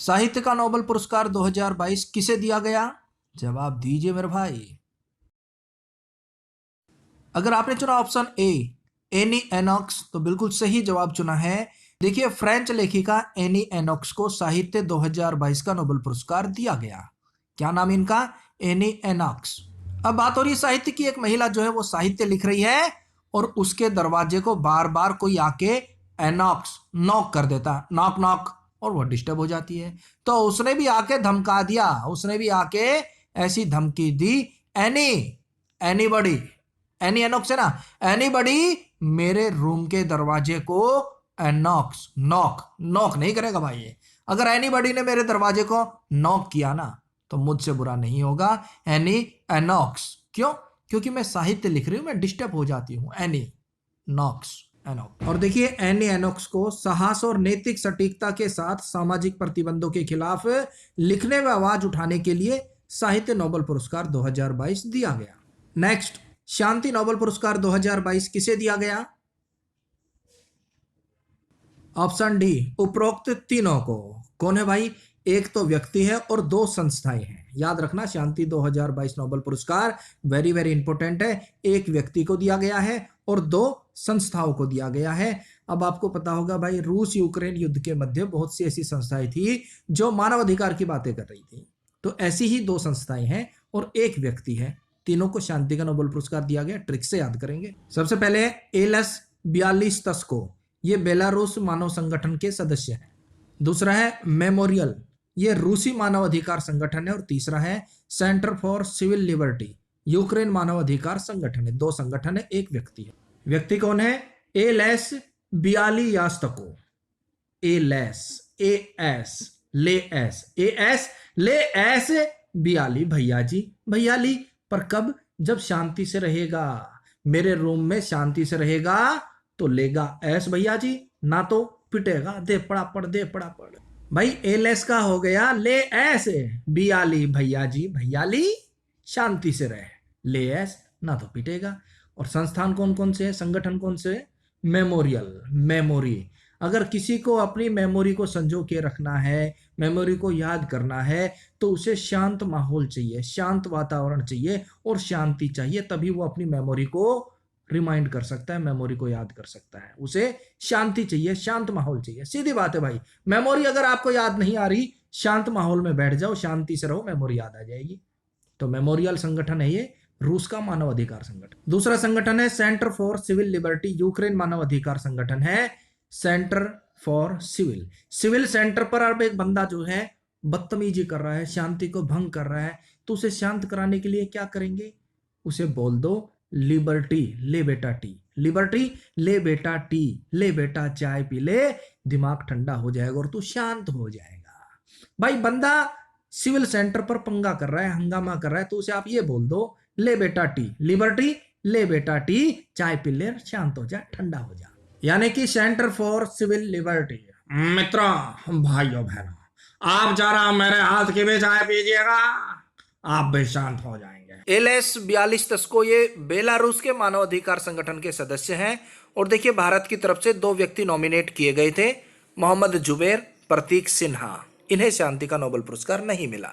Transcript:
साहित्य का नोबेल पुरस्कार 2022 किसे दिया गया? जवाब दीजिए मेरे भाई। अगर आपने चुना ऑप्शन ए एनी एनॉक्स तो बिल्कुल सही जवाब चुना है। देखिए, फ्रेंच लेखिका एनी एनॉक्स को साहित्य 2022 का नोबेल पुरस्कार दिया गया। क्या नाम इनका? एनी एनॉक्स। अब बात हो रही है साहित्य की। एक महिला जो है वो साहित्य लिख रही है और उसके दरवाजे को बार बार कोई आके एनॉक्स नॉक कर देता, नॉक नॉक, और वो डिस्टर्ब हो जाती है। तो उसने भी आके धमका दिया, उसने भी आके ऐसी धमकी दी, एनी एनीबडी, एनी एनॉक्स है ना, एनीबडी मेरे रूम के दरवाजे को नॉक्स, नॉक नॉक नहीं करेगा भाई ये। अगर एनीबडी ने मेरे दरवाजे को नॉक किया ना तो मुझसे बुरा नहीं होगा। एनी एनॉक्स। क्यों? क्योंकि मैं साहित्य लिख रही हूं, मैं डिस्टर्ब हो जाती हूं। एनी नॉक्स, एनॉक्स। और देखिए, एनी एनॉक्स को साहस और नैतिक सटीकता के साथ सामाजिक प्रतिबंधों के खिलाफ लिखने में आवाज उठाने के लिए साहित्य नोबेल पुरस्कार 2022 दिया गया। नेक्स्ट, शांति नोबेल पुरस्कार 2022 किसे दिया गया? ऑप्शन डी उपरोक्त तीनों को। कौन है भाई? एक तो व्यक्ति है और दो संस्थाएं हैं। याद रखना, शांति 2022 नोबेल पुरस्कार वेरी वेरी इंपॉर्टेंट है। एक व्यक्ति को दिया गया है और दो संस्थाओं को दिया गया है। अब आपको पता होगा भाई, रूस यूक्रेन युद्ध के मध्य बहुत सी ऐसी संस्थाएं थी जो मानवाधिकार की बातें कर रही थी। तो ऐसी ही दो संस्थाएं हैं और एक व्यक्ति है। तीनों को शांति का नोबेल पुरस्कार दिया गया। ट्रिक से याद करेंगे। सबसे पहले एलएस बियालिस्तस्को, ये बेलारूस मानव संगठन के सदस्य हैं। दूसरा है मेमोरियल, ये रूसी मानव अधिकार संगठन है। और तीसरा है centre for civil liberty, Ukraine मानव अधिकार संगठन है। दो संगठन है, एक व्यक्ति है। व्यक्ति कौन है? एलेस बियालियास्तको। एलेस, ए एस, ले एस, ए एस, ले एस बियाली, भैया जी, भैयाली। पर कब? जब शांति से रहेगा, मेरे रूम में शांति से रहेगा तो लेगा एस भैया जी, ना तो पिटेगा। दे पड़ा पड़, दे पड़ा पड़। भाई एलएस का हो गया ले एस बियाली, भैया जी, भैयाली, शांति से रहे, ले एस, ना तो पिटेगा। और संस्थान कौन कौन से है, संगठन कौन से है? Memorial, memory. अगर किसी को अपनी मेमोरी को संजो के रखना है, मेमोरी को याद करना है, तो उसे शांत माहौल चाहिए, शांत वातावरण चाहिए और शांति चाहिए, तभी वो अपनी मेमोरी को रिमाइंड कर सकता है, मेमोरी को याद कर सकता है। उसे शांति चाहिए, शांत माहौल चाहिए। सीधी बात है भाई। मेमोरी अगर आपको याद नहीं आ रही, शांत माहौल में बैठ जाओ, शांति से रहो, मेमोरी याद आ जाएगी। तो मेमोरियल संगठन है ये, रूस का मानव अधिकार संगठन। दूसरा संगठन है centre for civil liberty, Ukraine मानव अधिकार संगठन है। Centre for civil, civil centre पर अब एक बंदा जो है बदतमीजी कर रहा है, शांति को भंग कर रहा है, तो उसे शांत कराने के लिए क्या करेंगे? उसे बोल दो लिबर्टी, ले बेटा टी, लिबर्टी, ले बेटा टी, ले बेटा चाय पी ले, दिमाग ठंडा हो जाएगा और तू शांत हो जाएगा। भाई बंदा सिविल सेंटर पर पंगा कर रहा है, हंगामा कर रहा है, तो उसे आप ये बोल दो, ले बेटा टी, लिबर्टी, ले बेटा टी, चाय पी ले, शांत हो जा, ठंडा हो जा। यानी कि सेंटर फॉर सिविल लिबर्टी। मित्रों, भाइयों बहनों, आप जरा मेरे हाथ की भी चाय पीजिएगा, आप भी शांत हो जाएंगे। एलएस बियालिस्तस्को, ये बेलारूस के मानवाधिकार संगठन के सदस्य हैं। और देखिए, भारत की तरफ से दो व्यक्ति नॉमिनेट किए गए थे, मोहम्मद जुबैर, प्रतीक सिन्हा। इन्हें शांति का नोबेल पुरस्कार नहीं मिला।